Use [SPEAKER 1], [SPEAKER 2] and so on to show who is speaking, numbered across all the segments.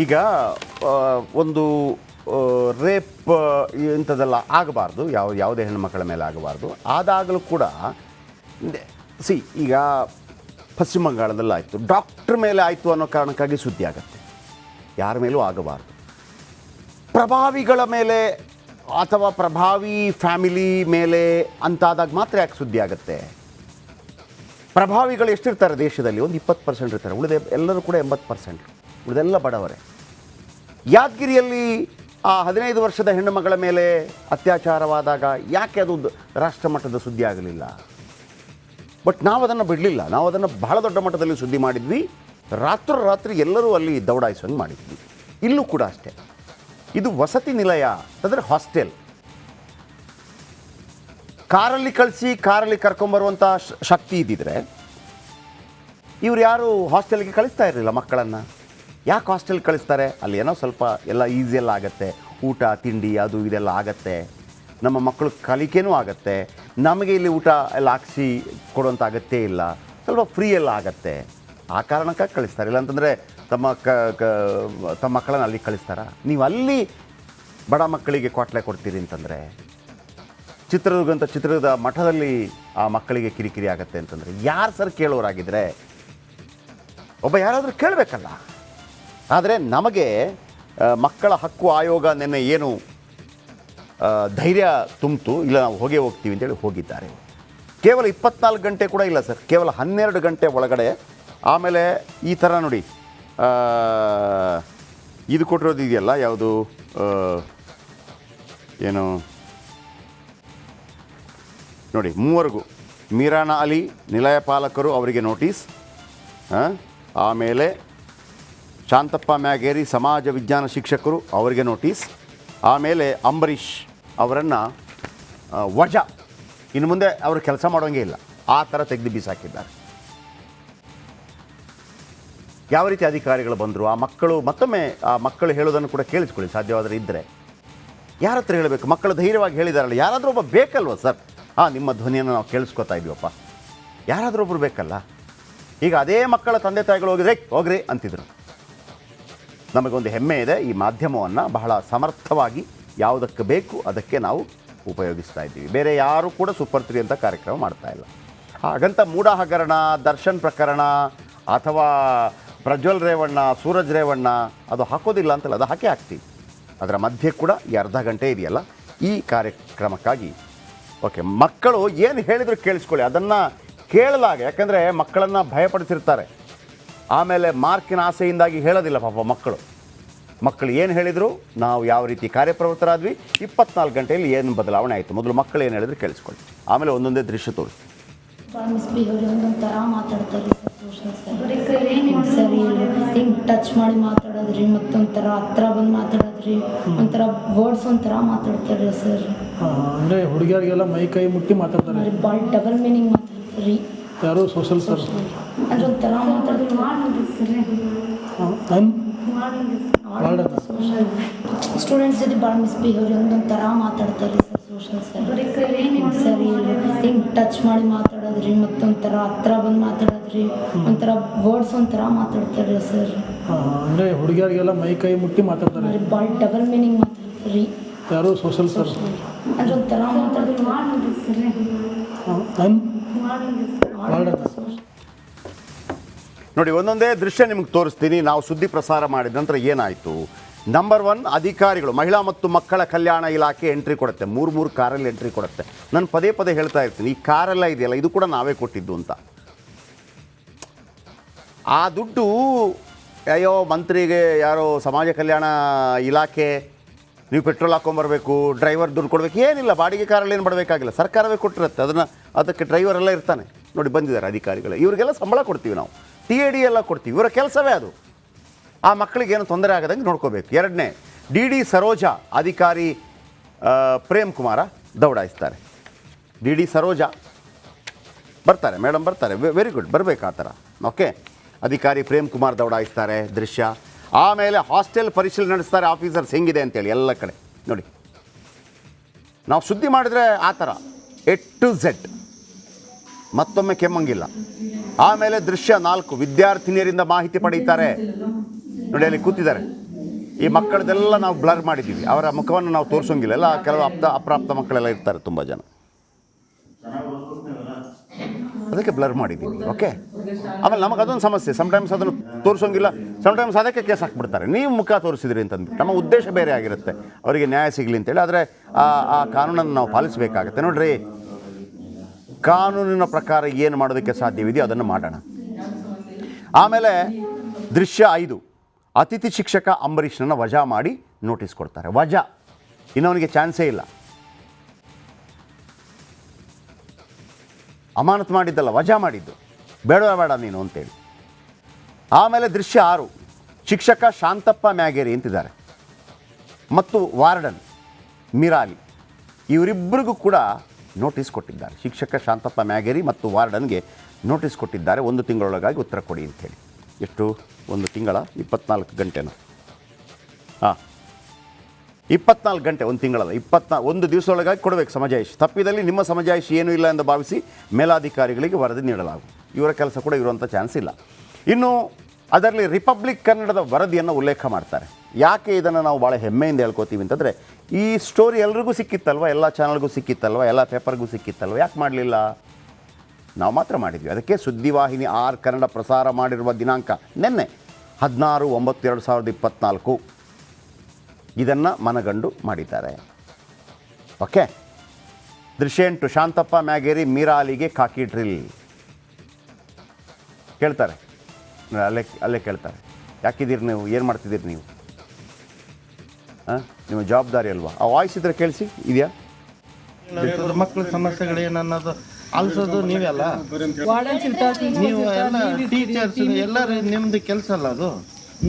[SPEAKER 1] ಈಗ ಒಂದು ರೇಪ್ ಇಂಥದ್ದೆಲ್ಲ ಆಗಬಾರ್ದು, ಯಾವುದೇ ಹೆಣ್ಣುಮಕ್ಕಳ ಮೇಲೆ ಆಗಬಾರ್ದು. ಆದಾಗಲೂ ಕೂಡ ಈಗ ಪಶ್ಚಿಮ ಬಂಗಾಳದಲ್ಲಿ ಆಯಿತು, ಡಾಕ್ಟ್ರ್ ಮೇಲೆ ಆಯಿತು ಅನ್ನೋ ಕಾರಣಕ್ಕಾಗಿ ಸುದ್ದಿ ಆಗುತ್ತೆ. ಯಾರ ಮೇಲೂ ಆಗಬಾರ್ದು. ಪ್ರಭಾವಿಗಳ ಮೇಲೆ ಅಥವಾ ಪ್ರಭಾವಿ ಫ್ಯಾಮಿಲಿ ಮೇಲೆ ಅಂತಾದಾಗ ಮಾತ್ರ ಯಾಕೆ ಸುದ್ದಿ ಆಗುತ್ತೆ? ಪ್ರಭಾವಿಗಳು ಎಷ್ಟಿರ್ತಾರೆ ದೇಶದಲ್ಲಿ? ಒಂದು 20% ಇರ್ತಾರೆ, ಉಳಿದ ಎಲ್ಲರೂ ಕೂಡ 80%, ಉಳಿದೆಲ್ಲ ಬಡವರೇ. ಯಾದಗಿರಿಯಲ್ಲಿ ಆ 15 ವರ್ಷದ ಹೆಣ್ಣು ಮಗಳ ಮೇಲೆ ಅತ್ಯಾಚಾರವಾದಾಗ ಯಾಕೆ ಅದು ರಾಷ್ಟ್ರಮಟ್ಟದ ಸುದ್ದಿ ಆಗಲಿಲ್ಲ? ಬಟ್ ನಾವು ಅದನ್ನು ಬಿಡಲಿಲ್ಲ, ನಾವು ಅದನ್ನು ಬಹಳ ದೊಡ್ಡ ಮಟ್ಟದಲ್ಲಿ ಸುದ್ದಿ ಮಾಡಿದ್ವಿ. ರಾತ್ರಿ ಎಲ್ಲರೂ ಅಲ್ಲಿ ದೌಡಾಯಿಸೋಂಗೆ ಮಾಡಿದ್ವಿ. ಇಲ್ಲೂ ಕೂಡ ಅಷ್ಟೇ. ಇದು ವಸತಿ ನಿಲಯ ಅಂದರೆ ಹಾಸ್ಟೆಲ್. ಕಾರಲ್ಲಿ ಕಾರಲ್ಲಿ ಕರ್ಕೊಂಬರುವಂಥ ಶಕ್ತಿ ಇದ್ದಿದ್ರೆ ಇವ್ರು ಯಾರು ಹಾಸ್ಟೆಲ್ಗೆ ಕಳಿಸ್ತಾ ಇರಲಿಲ್ಲ ಮಕ್ಕಳನ್ನು. ಯಾಕೆ ಹಾಸ್ಟೆಲ್ ಕಳಿಸ್ತಾರೆ? ಅಲ್ಲಿ ಏನೋ ಸ್ವಲ್ಪ ಎಲ್ಲ ಈಸಿಯೆಲ್ಲ ಆಗುತ್ತೆ, ಊಟ ತಿಂಡಿ ಅದು ಇದೆಲ್ಲ ಆಗತ್ತೆ, ನಮ್ಮ ಮಕ್ಕಳು ಕಲಿಕೆನೂ ಆಗುತ್ತೆ, ನಮಗೆ ಇಲ್ಲಿ ಊಟ ಎಲ್ಲ ಹಾಕ್ಸಿ ಕೊಡುವಂಥ ಅಗತ್ಯ ಇಲ್ಲ, ಸ್ವಲ್ಪ ಫ್ರೀ ಎಲ್ಲ ಆಗತ್ತೆ. ಆ ಕಾರಣಕ್ಕಾಗಿ ಕಳಿಸ್ತಾರೆ. ಇಲ್ಲಾಂತಂದರೆ ತಮ್ಮ ಮಕ್ಕಳನ್ನು ಅಲ್ಲಿ ಕಳಿಸ್ತಾರಾ? ನೀವು ಅಲ್ಲಿ ಬಡ ಮಕ್ಕಳಿಗೆ ಕ್ವಾಟ್ಲೆ ಕೊಡ್ತೀರಿ ಅಂತಂದರೆ, ಚಿತ್ರದುರ್ಗದ ಮಠದಲ್ಲಿ ಆ ಮಕ್ಕಳಿಗೆ ಕಿರಿಕಿರಿ ಆಗುತ್ತೆ ಅಂತಂದರೆ ಯಾರು ಸರ್ ಕೇಳೋರಾಗಿದ್ದರೆ? ಒಬ್ಬ ಯಾರಾದರೂ ಕೇಳಬೇಕಲ್ಲ. ಆದರೆ ನಮಗೆ ಮಕ್ಕಳ ಹಕ್ಕು ಆಯೋಗ ನಿನ್ನೆ ಏನು ಧೈರ್ಯ ತುಂಬಿತು, ಇಲ್ಲ ನಾವು ಹೋಗ್ತೀವಿ ಅಂತೇಳಿ ಹೋಗಿದ್ದಾರೆ. ಕೇವಲ 24 ಗಂಟೆ ಕೂಡ ಇಲ್ಲ ಸರ್, ಕೇವಲ 12 ಗಂಟೆ ಒಳಗಡೆ. ಆಮೇಲೆ ಈ ಥರ ನೋಡಿ, ಇದು ಕೊಟ್ಟಿರೋದು ಇದೆಯಲ್ಲ, ಯಾವುದು ಏನು ನೋಡಿ, 3 ಮೀರಾನ ಅಲಿ ನಿಲಯ ಪಾಲಕರು ಅವರಿಗೆ ನೋಟಿಸ್, ಆಮೇಲೆ ಶಾಂತಪ್ಪ ಮ್ಯಾಗೇರಿ ಸಮಾಜ ವಿಜ್ಞಾನ ಶಿಕ್ಷಕರು ಅವರಿಗೆ ನೋಟಿಸ್, ಆಮೇಲೆ ಅಂಬರೀಷ್ ಅವರನ್ನು ವಜಾ, ಇನ್ನು ಮುಂದೆ ಅವರು ಕೆಲಸ ಮಾಡೋಂಗೇ ಇಲ್ಲ, ಆ ಥರ ತೆಗೆದು ಬೀಸಾಕಿದ್ದಾರೆ. ಯಾವ ರೀತಿ ಅಧಿಕಾರಿಗಳು ಬಂದರು? ಆ ಮಕ್ಕಳು ಮತ್ತೊಮ್ಮೆ ಆ ಮಕ್ಕಳು ಹೇಳೋದನ್ನು ಕೂಡ ಕೇಳಿಸ್ಕೊಳ್ಳಿ ಸಾಧ್ಯವಾದರೆ ಇದ್ದರೆ. ಯಾರ ಹತ್ರ ಹೇಳಬೇಕು? ಮಕ್ಕಳು ಧೈರ್ಯವಾಗಿ ಹೇಳಿದಾರಲ್ಲ, ಯಾರಾದರೂ ಒಬ್ಬ ಬೇಕಲ್ವ ಸರ್? ನಿಮ್ಮ ಧ್ವನಿಯನ್ನು ನಾವು ಕೇಳಿಸ್ಕೊತಾ ಇದ್ದೀವಪ್ಪ, ಯಾರಾದರೂ ಒಬ್ಬರು ಬೇಕಲ್ಲ. ಈಗ ಅದೇ ಮಕ್ಕಳ ತಂದೆ ತಾಯಿಗಳು ಹೋಗ್ರಿ ಅಂತಿದ್ರು. ನಮಗೊಂದು ಹೆಮ್ಮೆ ಇದೆ, ಈ ಮಾಧ್ಯಮವನ್ನು ಬಹಳ ಸಮರ್ಥವಾಗಿ ಯಾವುದಕ್ಕೆ ಬೇಕು ಅದಕ್ಕೆ ನಾವು ಉಪಯೋಗಿಸ್ತಾ ಇದ್ದೀವಿ. ಬೇರೆ ಯಾರೂ ಕೂಡ ಸೂಪರ್ 3 ಅಂತ ಕಾರ್ಯಕ್ರಮ ಮಾಡ್ತಾ ಇಲ್ಲ. ಹಾಗಂತ ಮೂಢ ಹಗರಣ, ದರ್ಶನ್ ಪ್ರಕರಣ ಅಥವಾ ಪ್ರಜ್ವಲ್ ರೇವಣ್ಣ, ಸೂರಜ್ ರೇವಣ್ಣ ಅದು ಹಾಕೋದಿಲ್ಲ ಅಂತಲ್ಲ, ಅದು ಹಾಕ್ತೀವಿ. ಅದರ ಮಧ್ಯೆ ಕೂಡ ಈ ಅರ್ಧ ಗಂಟೆ ಇದೆಯಲ್ಲ ಈ ಕಾರ್ಯಕ್ರಮಕ್ಕಾಗಿ. ಓಕೆ, ಮಕ್ಕಳು ಏನು ಹೇಳಿದ್ರು ಕೇಳಿಸ್ಕೊಳ್ಳಿ, ಅದನ್ನು ಕೇಳಲಾಗ. ಯಾಕಂದರೆ ಮಕ್ಕಳನ್ನು ಭಯಪಡಿಸಿರ್ತಾರೆ, ಆಮೇಲೆ ಮಾರ್ಕಿನ ಆಸೆಯಿಂದಾಗಿ ಹೇಳೋದಿಲ್ಲ ಪಾಪ ಮಕ್ಕಳು ಏನು ಹೇಳಿದರು, ನಾವು ಯಾವ ರೀತಿ ಕಾರ್ಯಪ್ರವೃತ್ತರಾದ್ವಿ, 24 ಗಂಟೆಯಲ್ಲಿ ಏನು ಬದಲಾವಣೆ ಆಯಿತು. ಮೊದಲು ಮಕ್ಕಳು ಏನು ಹೇಳಿದ್ರು ಕೇಳಿಸ್ಕೊಳ್ಳಿ, ಆಮೇಲೆ ಒಂದೊಂದೇ ದೃಶ್ಯ ತೋರಿಸಿ.
[SPEAKER 2] ಒಂದೊಂಥರ ಮಾತಾಡ್ತಾರೆ ಸರಿ, ಹಿಂಗೆ ಟಚ್ ಮಾಡಿ ಮಾತಾಡೋದ್ರಿ, ಮತ್ತೊಂಥರ ಹತ್ರ ಬಂದು ಮಾತಾಡೋದ್ರಿ, ಒಂಥರ ವರ್ಡ್ಸ್ ಒಂಥರ ಮಾತಾಡ್ತಾರೆ ಸರ್.
[SPEAKER 3] ಅಂದರೆ ಹುಡುಗಿಯರಿಗೆಲ್ಲ ಮೈ ಕೈ ಮುಟ್ಟಿ ಮಾತಾಡ್ತಾರೆ,
[SPEAKER 2] ಭಾಳ ಡಬಲ್ ಮೀನಿಂಗ್ ಮಾತಾಡ್ತಾರೆ.
[SPEAKER 3] ಯಾರು ಸೋಷಲ್ ಸರ್
[SPEAKER 2] ಅಂದ್ರೆ ಒಂಥರ ಮಾತಾಡ್ತಾರೆ. ಸ್ಟೂಡೆಂಟ್ಸ್ ಜೊತೆ ಭಾಳ ಮಿಸ್ಬಿಹೇವಿಯರ್, ಒಂದೊಂಥರ ಮಾತಾಡ್ತಾರೆ ಸರ್. ಸೋಷಲ್ ಸರಿ, ಹಿಂಗೆ ಟಚ್ ಮಾಡಿ ಮಾತಾಡೋದ್ರಿ, ಮತ್ತೊಂಥರ ಹತ್ರ ಬಂದು ಮಾತಾಡೋದ್ರಿ, ಒಂಥರ ವರ್ಡ್ಸ್ ಒಂಥರ ಮಾತಾಡ್ತಾರೆ ಸರ್.
[SPEAKER 3] ಅಂದರೆ ಹುಡುಗಿಯರಿಗೆಲ್ಲ ಮೈ ಕೈ ಮುಟ್ಟಿ ಮಾತಾಡ್ತಾರೆ,
[SPEAKER 2] ಭಾಳ ಡಬಲ್ ಮೀನಿಂಗ್ ಮಾತಾಡ್ತಾರೆ.
[SPEAKER 3] ಯಾರು ಸೋಷಲ್ ಸರ್
[SPEAKER 2] ಅಂದ್ರೆ ಒಂಥರ
[SPEAKER 1] ನೋಡಿ, ಒಂದೊಂದೇ ದೃಶ್ಯ ನಿಮಗೆ ತೋರಿಸ್ತೀನಿ. ನಾವು ಸುದ್ದಿ ಪ್ರಸಾರ ಮಾಡಿದ ನಂತರ ಏನಾಯಿತು. ನಂಬರ್ 1, ಅಧಿಕಾರಿಗಳು ಮಹಿಳಾ ಮತ್ತು ಮಕ್ಕಳ ಕಲ್ಯಾಣ ಇಲಾಖೆ ಎಂಟ್ರಿ ಕೊಡುತ್ತೆ, 3 ಕಾರಲ್ಲಿ ಎಂಟ್ರಿ ಕೊಡುತ್ತೆ. ನಾನು ಪದೇ ಹೇಳ್ತಾ ಇರ್ತೀನಿ, ಈ ಕಾರೆಲ್ಲ ಇದೆಯಲ್ಲ ಇದು ಕೂಡ ನಾವೇ ಕೊಟ್ಟಿದ್ದು ಅಂತ. ಆ ದುಡ್ಡು ಅಯ್ಯೋ ಮಂತ್ರಿಗೆ ಯಾರೋ ಸಮಾಜ ಕಲ್ಯಾಣ ಇಲಾಖೆ ನೀವು ಪೆಟ್ರೋಲ್ ಹಾಕ್ಕೊಂಬರ್ಬೇಕು, ಡ್ರೈವರ್ ದುಡ್ಡು ಕೊಡಬೇಕು, ಏನಿಲ್ಲ. ಬಾಡಿಗೆ ಕಾರಲ್ಲಿ ಏನು ಮಾಡಬೇಕಾಗಿಲ್ಲ, ಸರ್ಕಾರವೇ ಕೊಟ್ಟಿರುತ್ತೆ. ಅದಕ್ಕೆ ಡ್ರೈವರ್ ಎಲ್ಲ ಇರ್ತಾನೆ. ನೋಡಿ ಬಂದಿದ್ದಾರೆ ಅಧಿಕಾರಿಗಳು, ಇವರಿಗೆಲ್ಲ ಸಂಬಳ ಕೊಡ್ತೀವಿ ನಾವು, TAD ಎಲ್ಲ ಕೊಡ್ತೀವಿ, ಇವರ ಕೆಲಸವೇ ಅದು. ಆ ಮಕ್ಕಳಿಗೇನು ತೊಂದರೆ ಆಗದಂಗೆ ನೋಡ್ಕೋಬೇಕು. 2ನೇ, DD ಸರೋಜಾ ಅಧಿಕಾರಿ ಪ್ರೇಮ್ ಕುಮಾರ ದೌಡಾಯಿಸ್ತಾರೆ. DD ಸರೋಜಾ ಬರ್ತಾರೆ, ಮೇಡಮ್ ಬರ್ತಾರೆ, ವೆರಿ ಗುಡ್, ಬರಬೇಕು ಆ ಥರ. ಓಕೆ, ಅಧಿಕಾರಿ ಪ್ರೇಮ್ ಕುಮಾರ್ ದೌಡಾಯಿಸ್ತಾರೆ ದೃಶ್ಯ. ಆಮೇಲೆ ಹಾಸ್ಟೆಲ್ ಪರಿಶೀಲನೆ ನಡೆಸ್ತಾರೆ ಆಫೀಸರ್ಸ್ ಹೆಂಗಿದೆ ಅಂತೇಳಿ ಎಲ್ಲ ಕಡೆ. ನೋಡಿ, ನಾವು ಸುದ್ದಿ ಮಾಡಿದರೆ ಆ ಥರ A to Z, ಮತ್ತೊಮ್ಮೆ ಕೆಮ್ಮಂಗಿಲ್ಲ. ಆಮೇಲೆ ದೃಶ್ಯ 4, ವಿದ್ಯಾರ್ಥಿನಿಯರಿಂದ ಮಾಹಿತಿ ಪಡೀತಾರೆ. ನೋಡಿ ಅಲ್ಲಿ ಕೂತಿದ್ದಾರೆ, ಈ ಮಕ್ಕಳದೆಲ್ಲ ನಾವು ಬ್ಲರ್ ಮಾಡಿದ್ದೀವಿ, ಅವರ ಮುಖವನ್ನು ನಾವು ತೋರಿಸೋಂಗಿಲ್ಲ. ಎಲ್ಲ ಕೆಲವು ಅಪ್ರಾಪ್ತ ಮಕ್ಕಳೆಲ್ಲ ಇರ್ತಾರೆ ತುಂಬ ಜನ, ಅದಕ್ಕೆ ಬ್ಲರ್ ಮಾಡಿದ್ದೀವಿ. ಓಕೆ, ಆಮೇಲೆ ನಮಗೆ ಅದೊಂದು ಸಮಸ್ಯೆ, ಸಮಟೈಮ್ಸ್ ಅದನ್ನು ತೋರಿಸೋಂಗಿಲ್ಲ, ಸಮಟೈಮ್ಸ್ ಅದಕ್ಕೆ ಕೇಸ್ ಹಾಕ್ಬಿಡ್ತಾರೆ, ನೀವು ಮುಖ ತೋರಿಸಿದ್ರಿ ಅಂತಂದ್ಬಿಟ್ಟು. ನಮ್ಮ ಉದ್ದೇಶ ಬೇರೆ ಆಗಿರುತ್ತೆ, ಅವರಿಗೆ ನ್ಯಾಯ ಸಿಗಲಿ ಅಂತೇಳಿ. ಆದರೆ ಆ ಕಾನೂನನ್ನು ನಾವು ಪಾಲಿಸಬೇಕಾಗತ್ತೆ. ನೋಡ್ರಿ, ಕಾನೂನಿನ ಪ್ರಕಾರ ಏನು ಮಾಡೋದಕ್ಕೆ ಸಾಧ್ಯವಿದೆಯೋ ಅದನ್ನು ಮಾಡೋಣ. ಆಮೇಲೆ ದೃಶ್ಯ 5, ಅತಿಥಿ ಶಿಕ್ಷಕ ಅಂಬರೀಷ್ನನ್ನು ವಜಾ ಮಾಡಿ ನೋಟಿಸ್ ಕೊಡ್ತಾರೆ. ವಜಾ, ಇನ್ನವನಿಗೆ ಚಾನ್ಸೇ ಇಲ್ಲ. ಅಮಾನತು ಮಾಡಿದ್ದಲ್ಲ, ವಜಾ ಮಾಡಿದ್ದು, ಬೇಡ ನೀನು ಅಂತೇಳಿ. ಆಮೇಲೆ ದೃಶ್ಯ 6, ಶಿಕ್ಷಕ ಶಾಂತಪ್ಪ ಮ್ಯಾಗೇರಿ ಅಂತಿದ್ದಾರೆ ಮತ್ತು ವಾರ್ಡನ್ ಮಿರಾಲಿ, ಇವರಿಬ್ಬರಿಗೂ ಕೂಡ ನೋಟಿಸ್ ಕೊಟ್ಟಿದ್ದಾರೆ. ಶಿಕ್ಷಕ ಶಾಂತಪ್ಪ ಮ್ಯಾಗೇರಿ ಮತ್ತು ವಾರ್ಡನ್ಗೆ ನೋಟಿಸ್ ಕೊಟ್ಟಿದ್ದಾರೆ, 1 ತಿಂಗಳೊಳಗಾಗಿ ಉತ್ತರ ಕೊಡಿ ಅಂಥೇಳಿ. ಎಷ್ಟು? 1 ತಿಂಗಳ 24 ಗಂಟೆನೋ? ಹಾಂ, 24 ಗಂಟೆ, 1 ತಿಂಗಳಲ್ಲ, 1 ದಿವಸದೊಳಗಾಗಿ ಕೊಡಬೇಕು ಸಮಜಾಯಿಷಿ. ತಪ್ಪಿದಲ್ಲಿ ನಿಮ್ಮ ಸಮಜಾಯಿಷಿ ಏನೂ ಇಲ್ಲ ಎಂದು ಭಾವಿಸಿ ಮೇಲಾಧಿಕಾರಿಗಳಿಗೆ ವರದಿ ನೀಡಲಾಗುವುದು. ಇವರ ಕೆಲಸ ಕೂಡ ಇರುವಂಥ ಚಾನ್ಸ್ ಇಲ್ಲ. ಇನ್ನು ಅದರಲ್ಲಿ ರಿಪಬ್ಲಿಕ್ ಕನ್ನಡದ ವರದಿಯನ್ನು ಉಲ್ಲೇಖ ಮಾಡ್ತಾರೆ. ಯಾಕೆ ಇದನ್ನು ನಾವು ಭಾಳ ಹೆಮ್ಮೆಯಿಂದ ಹೇಳ್ಕೊತೀವಿ ಅಂತಂದರೆ, ಈ ಸ್ಟೋರಿ ಎಲ್ರಿಗೂ ಸಿಕ್ಕಿತ್ತಲ್ವ, ಎಲ್ಲ ಚಾನಲ್ಗೂ ಸಿಕ್ಕಿತ್ತಲ್ವ, ಎಲ್ಲ ಪೇಪರ್ಗೂ ಸಿಕ್ಕಿತ್ತಲ್ವ, ಯಾಕೆ ಮಾಡಲಿಲ್ಲ? ನಾವು ಮಾತ್ರ ಮಾಡಿದ್ವಿ. ಅದಕ್ಕೆ ಸುದ್ದಿವಾಹಿನಿ R ಕನ್ನಡ ಪ್ರಸಾರ ಮಾಡಿರುವ ದಿನಾಂಕ ನಿನ್ನೆ 16/9/2024 ಇದನ್ನು ಮನಗಂಡು ಮಾಡಿದ್ದಾರೆ. ಓಕೆ. ದೃಶ್ಯ 8, ಶಾಂತಪ್ಪ ಮ್ಯಾಗೇರಿ ಮೀರಾಲಿಗೆ ಕಾಕಿ ಡ್ರಿಲ್ ಕೇಳ್ತಾರೆ. ಅಲ್ಲೇ ಕೇಳ್ತಾರೆ, ಯಾಕಿದ್ದೀರಿ ನೀವು, ಏನು ಮಾಡ್ತಿದ್ದೀರಿ ನೀವು, ನಿಮ್ಮ ಜವಾಬ್ದಾರಿ ಅಲ್ವಾ? ಆ ವಾಯ್ಸ್ ಇದ್ರೆ ಕೇಳಿಸಿ, ಇದೆಯಾ?
[SPEAKER 4] ಮಕ್ಕಳ ಸಮಸ್ಯೆಗಳೇನನ್ನೋದು ಆಲಿಸೋದು ನೀವೆಲ್ಲ, ನೀವು ಎಲ್ಲ ಟೀಚರ್ಸ್ ಎಲ್ಲರೂ ನಿಮ್ದು ಕೆಲಸ ಅಲ್ಲ ಅದು,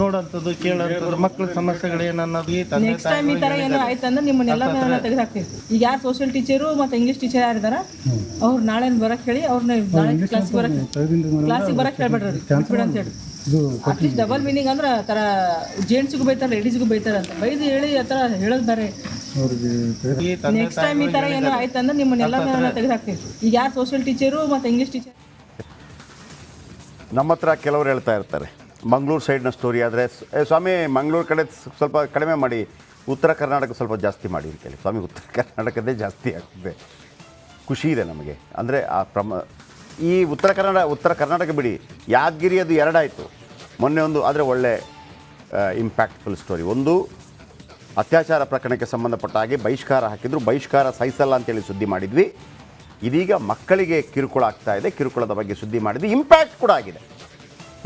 [SPEAKER 4] ನೋಡೋಂಥದ್ದು ಕೇಳೋಂಥದ್ದು ಮಕ್ಕಳ ಸಮಸ್ಯೆಗಳೇನನ್ನೋದು.
[SPEAKER 5] ನೆಕ್ಸ್ಟ್ ಟೈಮ್ ಈ ಥರ ಏನೋ ಆಯ್ತು ಅಂದ್ರೆ ನಿಮ್ಮನ್ನೆಲ್ಲ ತೆಗೆದುಹಾಕ್ತೀವಿ. ಈಗ ಯಾರು ಸೋಷಿಯಲ್ ಟೀಚರು ಮತ್ತು ಇಂಗ್ಲೀಷ್ ಟೀಚರ್ ಯಾರಿದಾರ ಅವ್ರು ನಾಳೆ ಬರಕ್ಕೆ ಹೇಳಿ, ಅವ್ರನ್ನ ನಾಳೆ ಕ್ಲಾಸಿಗೆ ಬರಕ್ಕೆ ಹೇಳ್ಬೇಡ್ರಿ ಬಿಡು ಅಂತ ಹೇಳಿ. ಅಟ್ಲೀಸ್ಟ್ ಡಬಲ್ ಮೀನಿಂಗ್ ಅಂದ್ರೆ ಆ ಥರ ಜೆಂಟ್ಸ್ಗೂ ಬೈತಾರೆ, ಲೇಡೀಸ್ಗೂ ಬೈತಾರೆ ಅಂತ ಬೈದು ಹೇಳಿ ಆ ಥರ ಹೇಳೋದು ಬೇರೆ. ನೆಕ್ಸ್ಟ್ ಟೈಮ್ ಈ ಥರ ಏನೋ ಆಯ್ತು ಅಂದ್ರೆ ನಿಮ್ಮನ್ನೆಲ್ಲ ತೆಗೆದುಹಾಕ್ತೀವಿ. ಈಗ ಯಾರು ಸೋಷಿಯಲ್ ಟೀಚರು ಮತ್ತು ಇಂಗ್ಲೀಷ್ ಟೀಚರ್.
[SPEAKER 1] ನಮ್ಮ ಹತ್ರ ಕೆಲವರು ಹೇಳ್ತಾ ಇರ್ತಾರೆ, ಮಂಗಳೂರು ಸೈಡ್ನ ಸ್ಟೋರಿ ಆದರೆ ಸ್ವಾಮಿ ಮಂಗಳೂರು ಕಡೆ ಸ್ವಲ್ಪ ಕಡಿಮೆ ಮಾಡಿ, ಉತ್ತರ ಕರ್ನಾಟಕ ಸ್ವಲ್ಪ ಜಾಸ್ತಿ ಮಾಡಿ ಅಂತೇಳಿ. ಸ್ವಾಮಿ, ಉತ್ತರ ಕರ್ನಾಟಕದೇ ಜಾಸ್ತಿ ಆಗ್ತದೆ. ಖುಷಿ ಇದೆ ನಮಗೆ. ಅಂದರೆ ಈ ಉತ್ತರ ಕರ್ನಾಟಕ ಬಿಡಿ, ಯಾದಗಿರಿ ಅದು 2 ಆಯಿತು ಮೊನ್ನೆ ಒಂದು. ಆದರೆ ಒಳ್ಳೆ ಇಂಪ್ಯಾಕ್ಟ್ಫುಲ್ ಸ್ಟೋರಿ. ಒಂದು ಅತ್ಯಾಚಾರ ಪ್ರಕರಣಕ್ಕೆ ಸಂಬಂಧಪಟ್ಟ ಹಾಗೆ ಬಹಿಷ್ಕಾರ ಹಾಕಿದ್ರು, ಬಹಿಷ್ಕಾರ ಸಹಿಸಲ್ಲ ಅಂತೇಳಿ ಸುದ್ದಿ ಮಾಡಿದ್ವಿ. ಇದೀಗ ಮಕ್ಕಳಿಗೆ ಕಿರುಕುಳ ಆಗ್ತಾ ಇದೆ, ಕಿರುಕುಳದ ಬಗ್ಗೆ ಸುದ್ದಿ ಮಾಡಿದ್ವಿ, ಇಂಪ್ಯಾಕ್ಟ್ ಕೂಡ ಆಗಿದೆ.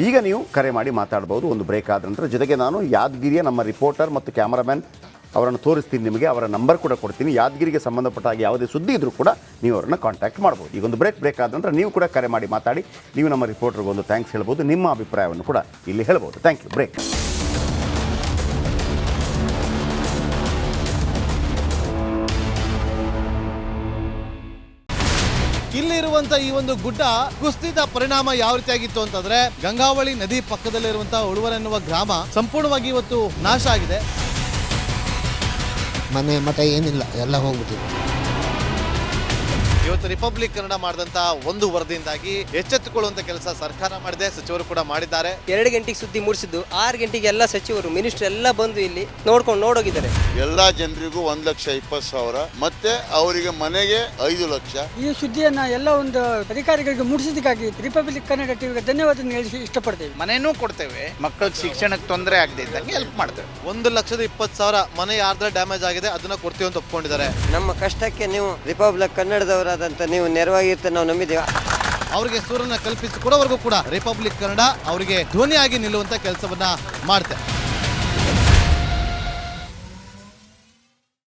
[SPEAKER 1] ಈಗ ನೀವು ಕರೆ ಮಾಡಿ ಮಾತಾಡ್ಬೋದು ಒಂದು ಬ್ರೇಕ್ ಆದ ನಂತರ. ಜೊತೆಗೆ ನಾನು ಯಾದಗಿರಿಯ ನಮ್ಮ ರಿಪೋರ್ಟರ್ ಮತ್ತು ಕ್ಯಾಮರಾಮ್ಯಾನ್ ಅವರನ್ನು ತೋರಿಸ್ತೀನಿ ನಿಮಗೆ, ಅವರ ನಂಬರ್ ಕೂಡ ಕೊಡ್ತೀನಿ. ಯಾದಗಿರಿಗೆ ಸಂಬಂಧಪಟ್ಟ ಹಾಗೆ ಯಾವುದೇ ಸುದ್ದಿ ಇದ್ದರೂ ಕೂಡ ನೀವು ಅವರನ್ನು ಕಾಂಟ್ಯಾಕ್ಟ್ ಮಾಡ್ಬೋದು. ಈಗ ಒಂದು ಬ್ರೇಕ್ ಆದ ನಂತರ ನೀವು ಕೂಡ ಕರೆ ಮಾಡಿ ಮಾತಾಡಿ, ನೀವು ನಮ್ಮ ರಿಪೋರ್ಟರ್ಗೆ ಒಂದು ಥ್ಯಾಂಕ್ಸ್ ಹೇಳ್ಬೋದು, ನಿಮ್ಮ ಅಭಿಪ್ರಾಯವನ್ನು ಕೂಡ ಇಲ್ಲಿ ಹೇಳ್ಬೋದು. Thank you. ಬ್ರೇಕ್.
[SPEAKER 6] ಇಲ್ಲಿರುವಂತ ಈ ಒಂದು ಗುಡ್ಡ ಕುಸಿದ ಪರಿಣಾಮ ಯಾವ ರೀತಿಯಾಗಿತ್ತು ಅಂತಂದ್ರೆ, ಗಂಗಾವಳಿ ನದಿ ಪಕ್ಕದಲ್ಲಿರುವಂತಹ ಉಳುವರ್ ಎನ್ನುವ ಗ್ರಾಮ ಸಂಪೂರ್ಣವಾಗಿ ಇವತ್ತು ನಾಶ ಆಗಿದೆ.
[SPEAKER 7] ಮನೆ ಮಠ ಏನಿಲ್ಲ, ಎಲ್ಲ ಹೋಗ್ಬಿಟ್ಟಿದೆ.
[SPEAKER 6] ಇವತ್ತು ರಿಪಬ್ಲಿಕ್ ಕನ್ನಡ ಮಾಡಿದಂತ ಒಂದು ವರದಿಯಿಂದಾಗಿ ಎಚ್ಚೆತ್ತುಕೊಳ್ಳುವಂತ ಕೆಲಸ ಸರ್ಕಾರ ಮಾಡಿದೆ, ಸಚಿವರು ಕೂಡ ಮಾಡಿದ್ದಾರೆ.
[SPEAKER 8] 2 ಗಂಟೆಗೆ ಸುದ್ದಿ ಮೂಡಿಸಿದ್ದು 6 ಗಂಟೆಗೆ ಎಲ್ಲ ಸಚಿವರು ಮಿನಿಸ್ಟರ್ ಎಲ್ಲ ಬಂದು ಇಲ್ಲಿ ನೋಡೋಗಿದ್ದಾರೆ.
[SPEAKER 9] ಎಲ್ಲ ಜನರಿಗೂ 1,20,000 ಮತ್ತೆ ಅವರಿಗೆ ಮನೆಗೆ 5 ಲಕ್ಷ.
[SPEAKER 10] ಈ ಸುದ್ದಿಯನ್ನ ಎಲ್ಲ ಒಂದು ಅಧಿಕಾರಿಗಳಿಗೆ ಮೂಡಿಸಿದ್ದಕ್ಕಾಗಿ ರಿಪಬ್ಲಿಕ್ ಕನ್ನಡ ಟಿವಿಗೆ ಧನ್ಯವಾದ ಹೇಳಿ ಇಷ್ಟಪಡ್ತೇವೆ.
[SPEAKER 11] ಮನೆನೂ ಕೊಡ್ತೇವೆ, ಮಕ್ಕಳ ಶಿಕ್ಷಣಕ್ಕೆ ತೊಂದರೆ ಆಗದೆ ಇದ್ದಂಗೆ ಹೆಲ್ಪ್ ಮಾಡ್ತೇವೆ.
[SPEAKER 6] 1,20,000 ಮನೆ ಯಾರ್ದ್ರ ಡ್ಯಾಮೇಜ್ ಆಗಿದೆ ಅದನ್ನ ಕೊಡ್ತೀವಿ ಅಂತ ಒಪ್ಕೊಂಡಿದ್ದಾರೆ.
[SPEAKER 8] ನಮ್ಮ ಕಷ್ಟಕ್ಕೆ ನೀವು ರಿಪಬ್ಲಿಕ್ ಕನ್ನಡದವರಾದಂತ ನೀವು ನೆರವಾಗಿರುತ್ತೆ ನಾವು ನಂಬಿದ್ದೇವೆ.
[SPEAKER 6] ಅವರಿಗೆ ಸೂರನ್ನ ಕಲ್ಪಿಸಿಕೊಡೋವರೆಗೂ ಕೂಡ ರಿಪಬ್ಲಿಕ್ ಕನ್ನಡ ಅವರಿಗೆ ಧ್ವನಿಯಾಗಿ ನಿಲ್ಲುವಂತ ಕೆಲಸವನ್ನ ಮಾಡ್ತೇವೆ.